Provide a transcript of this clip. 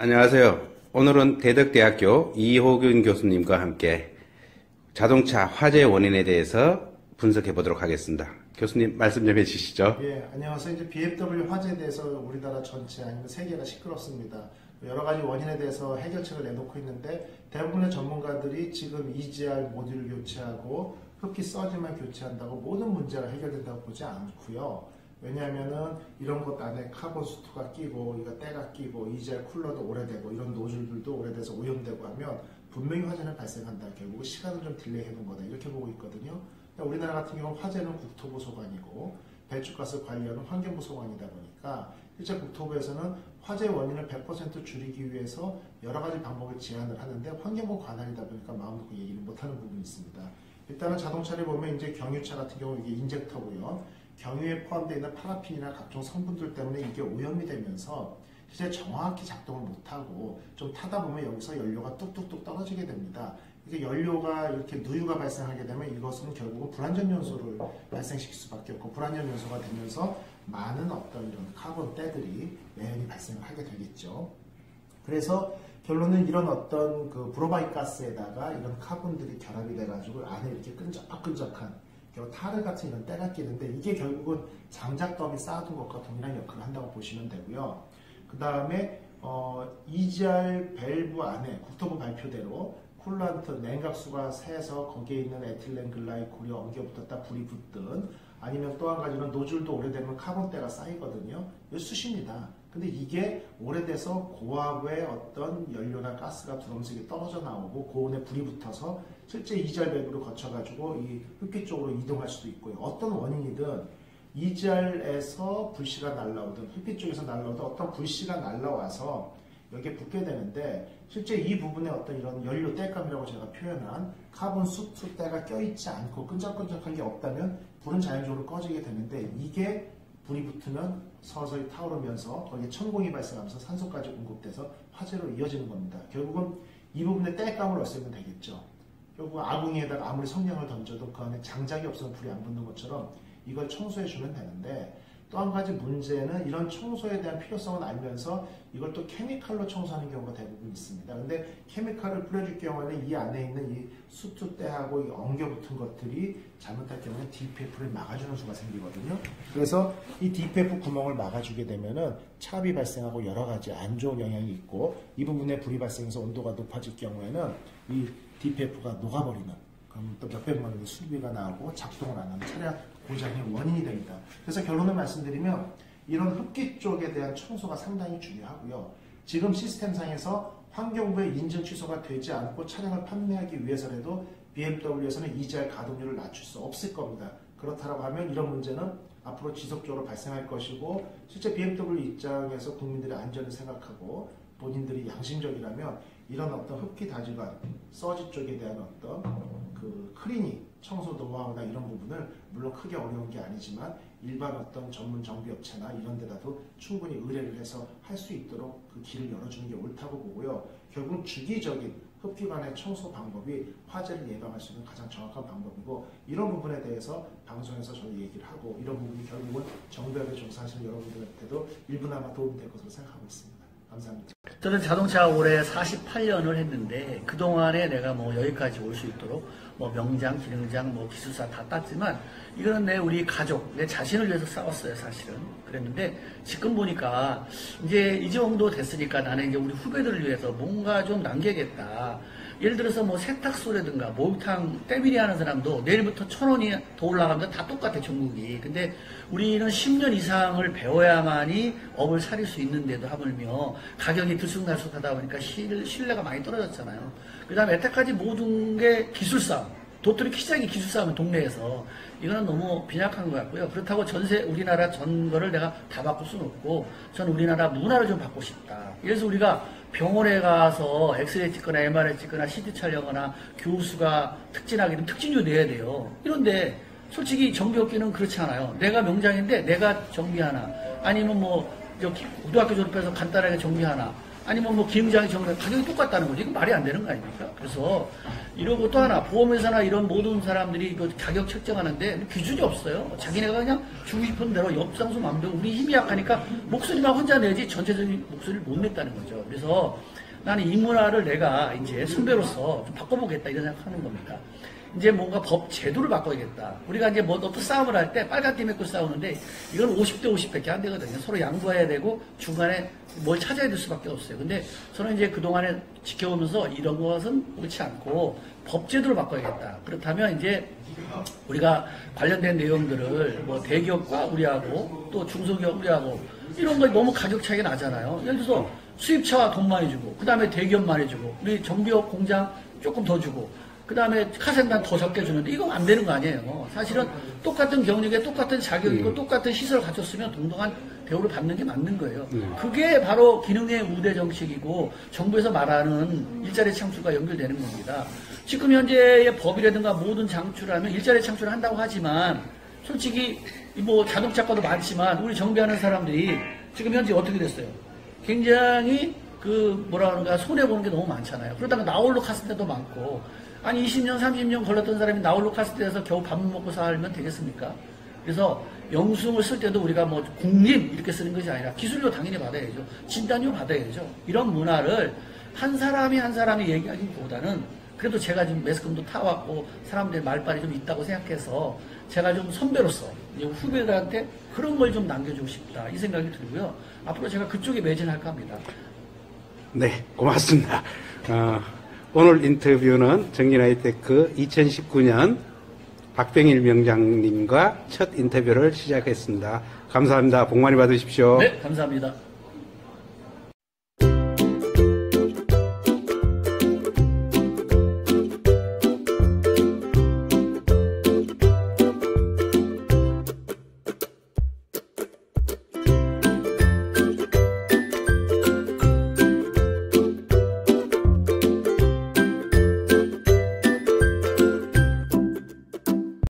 안녕하세요. 오늘은 대덕대학교 이호균 교수님과 함께 자동차 화재 원인에 대해서 분석해 보도록 하겠습니다. 교수님 말씀 좀 해주시죠. 예, 안녕하세요. 이제 BMW 화재에 대해서 우리나라 전체 아니면 세계가 시끄럽습니다. 여러 가지 원인에 대해서 해결책을 내놓고 있는데 대부분의 전문가들이 지금 EGR 모듈을 교체하고 흡기 서지만 교체한다고 모든 문제가 해결된다고 보지 않고요. 왜냐하면은 이런 것 안에 카본 수트가 끼고 이거 때가 끼고 EGR 쿨러도 오래되고 이런 노즐들도 오래돼서 오염되고 하면 분명히 화재는 발생한다. 결국 시간을 좀 딜레이 해놓은 거다. 이렇게 보고 있거든요. 우리나라 같은 경우는 화재는 국토부 소관이고 배출가스 관리하는 환경부 소관이다 보니까 실제 국토부에서는 화재 원인을 100% 줄이기 위해서 여러 가지 방법을 제안을 하는데 환경부 관할이다 보니까 마음 놓고 얘기를 못하는 부분이 있습니다. 일단은 자동차를 보면 이제 경유차 같은 경우 이게 인젝터고요. 경유에 포함되어 있는 파라핀이나 각종 성분들 때문에 이게 오염이 되면서 실제 정확히 작동을 못하고 좀 타다 보면 여기서 연료가 뚝뚝뚝 떨어지게 됩니다. 이게 연료가 이렇게 누유가 발생하게 되면 이것은 결국은 불완전 연소를 발생시킬 수밖에 없고 불완전 연소가 되면서 많은 어떤 이런 카본 때들이 매연이 발생을 하게 되겠죠. 그래서 결론은 이런 어떤 그 브로마이드 가스에다가 이런 카본들이 결합이 돼가지고 안에 이렇게 끈적끈적한 타르 같은 이런 때가 끼는데 이게 결국은 장작더미 쌓아둔 것과 동일한 역할을 한다고 보시면 되고요. 그 다음에 EGR 밸브 안에 국토부 발표대로 쿨란트 냉각수가 새서 거기에 있는 에틸렌 글라이콜이 엉겨 붙었다 불이 붙든 아니면 또 한 가지는 노즐도 오래되면 카본때가 쌓이거든요. 이거 수십니다. 근데 이게 오래돼서 고압의 어떤 연료나 가스가 두럼석이 떨어져 나오고 고온에 불이 붙어서 실제 EGR 밸브를 거쳐가지고 이 흡기 쪽으로 이동할 수도 있고요. 어떤 원인이든 EGR에서 불씨가 날라오든 흡기 쪽에서 날라오든 어떤 불씨가 날라와서 여기에 붙게 되는데 실제 이 부분에 어떤 이런 연료 때감이라고 제가 표현한 카본 수트 때가 껴있지 않고 끈적끈적한 게 없다면 불은 자연적으로 꺼지게 되는데 이게 불이 붙으면 서서히 타오르면서 거기에 천공이 발생하면서 산소까지 공급돼서 화재로 이어지는 겁니다. 결국은 이 부분에 때감을 없애면 되겠죠. 결국 아궁이에다가 아무리 성냥을 던져도 그 안에 장작이 없으면 불이 안 붙는 것처럼 이걸 청소해주면 되는데 또 한 가지 문제는 이런 청소에 대한 필요성을 알면서 이걸 또 케미칼로 청소하는 경우가 대부분 있습니다. 근데 케미칼을 뿌려줄 경우에는 이 안에 있는 이 수투때하고 이 엉겨붙은 것들이 잘못할 경우에는 DPF를 막아주는 수가 생기거든요. 그래서 이 DPF 구멍을 막아주게 되면은 차압이 발생하고 여러 가지 안 좋은 영향이 있고 이 부분에 불이 발생해서 온도가 높아질 경우에는 이 DPF가 녹아버리는 그럼 또 몇백만 원의 수리비가 나오고 작동을 안 하는 차량 고장의 원인이 됩니다. 그래서 결론을 말씀드리면 이런 흡기 쪽에 대한 청소가 상당히 중요하고요. 지금 시스템상에서 환경부의 인증 취소가 되지 않고 차량을 판매하기 위해서라도 BMW에서는 EGR 가동률을 낮출 수 없을 겁니다. 그렇다고 하면 이런 문제는 앞으로 지속적으로 발생할 것이고 실제 BMW 입장에서 국민들의 안전을 생각하고 본인들이 양심적이라면 이런 어떤 흡기 다질관, 서지 쪽에 대한 어떤 그 클리닝, 청소 노하우나 이런 부분을 물론 크게 어려운 게 아니지만 일반 어떤 전문 정비업체나 이런 데다도 충분히 의뢰를 해서 할 수 있도록 그 길을 열어주는 게 옳다고 보고요. 결국 주기적인 흡기관의 청소 방법이 화재를 예방할 수 있는 가장 정확한 방법이고 이런 부분에 대해서 방송에서 저희 얘기를 하고 이런 부분이 결국은 정비업에 종사하시는 여러분들한테도 일부나마 도움이 될 것으로 생각하고 있습니다. 감사합니다. 저는 자동차 올해 48년을 했는데 그동안에 내가 뭐 여기까지 올 수 있도록 뭐 명장, 기능장, 뭐 기술사 다 땄지만 이거는 우리 가족, 내 자신을 위해서 싸웠어요, 사실은. 그랬는데 지금 보니까 이제 이 정도 됐으니까 나는 이제 우리 후배들을 위해서 뭔가 좀 남겨야겠다. 예를 들어서 뭐 세탁소라든가 목욕탕 때밀이 하는 사람도 내일부터 1,000원이 더 올라가면 다 똑같아, 전국이. 근데 우리는 10년 이상을 배워야만이 업을 차릴 수 있는데도 하물며 가격이 들쑥날쑥하다 보니까 신뢰가 많이 떨어졌잖아요. 그 다음에 여태까지 모든 게 기술싸움, 도토리 키장이 기술싸움은 동네에서 이거는 너무 빈약한 것 같고요. 그렇다고 우리나라 전 거를 내가 다 바꿀 수는 없고 전 우리나라 문화를 좀 바꾸고 싶다. 그래서 우리가 병원에 가서 엑스레이 찍거나 MRI 찍거나 CT 촬영하거나 교수가 특진하기는 특진료 내야 돼요. 이런데 솔직히 정비업계는 그렇지 않아요. 내가 명장인데 내가 정비 하나 아니면 뭐 고등학교 졸업해서 간단하게 정비 하나 아니면 뭐 기능장애 정도 가격이 똑같다는 거죠. 이거 말이 안 되는 거 아닙니까? 그래서 이러고 또 하나 보험회사나 이런 모든 사람들이 그 가격 책정하는데 기준이 없어요. 자기네가 그냥 주고 싶은 대로 엽상수 마음대로 우리 힘이 약하니까 목소리만 혼자 내지 전체적인 목소리를 못 냈다는 거죠. 그래서 나는 이 문화를 내가 이제 선배로서 좀 바꿔보겠다 이런 생각하는 겁니다. 이제 뭔가 법 제도를 바꿔야겠다. 우리가 이제 뭐 어떤 싸움을 할 때 빨간 팀 입고 싸우는데 이건 50대 50밖에 안 되거든요. 서로 양보해야 되고 중간에 뭘 찾아야 될 수밖에 없어요. 근데 저는 이제 그동안에 지켜보면서 이런 것은 옳지 않고 법 제도를 바꿔야겠다. 그렇다면 이제 우리가 관련된 내용들을 뭐 대기업과 우리하고 또 중소기업 우리하고 이런 거 너무 가격 차이가 나잖아요. 예를 들어서 수입차와 돈 많이 주고 그 다음에 대기업 많이 주고 우리 정비업 공장 조금 더 주고 그 다음에 카센단 더 적게 주는데 이거 안 되는 거 아니에요. 사실은 똑같은 경력에 똑같은 자격이고 똑같은 시설을 갖췄으면 동등한 대우를 받는 게 맞는 거예요. 그게 바로 기능의 우대 정책이고 정부에서 말하는 일자리 창출과 연결되는 겁니다. 지금 현재의 법이라든가 모든 창출하면 일자리 창출을 한다고 하지만 솔직히 뭐 자동차과도 많지만 우리 정비하는 사람들이 지금 현재 어떻게 됐어요? 굉장히 그 뭐라 그러는가 손해보는 게 너무 많잖아요. 그러다가 나홀로 갔을 때도 많고 아니 20년 30년 걸렸던 사람이 나홀로 갔을 때에서 겨우 밥 먹고 살면 되겠습니까? 그래서 영수증을 쓸 때도 우리가 뭐 국립 이렇게 쓰는 것이 아니라 기술료 당연히 받아야죠. 진단료 받아야죠. 이런 문화를 한 사람이 얘기하기보다는 그래도 제가 지금 매스컴도 타왔고 사람들의 말빨이 좀 있다고 생각해서 제가 좀 선배로서 후배들한테 그런 걸 좀 남겨주고 싶다 이 생각이 들고요. 앞으로 제가 그쪽에 매진할까 합니다. 네, 고맙습니다. 오늘 인터뷰는 정진하이테크 2019년 박병일 명장님과 첫 인터뷰를 시작했습니다. 감사합니다. 복 많이 받으십시오. 네, 감사합니다.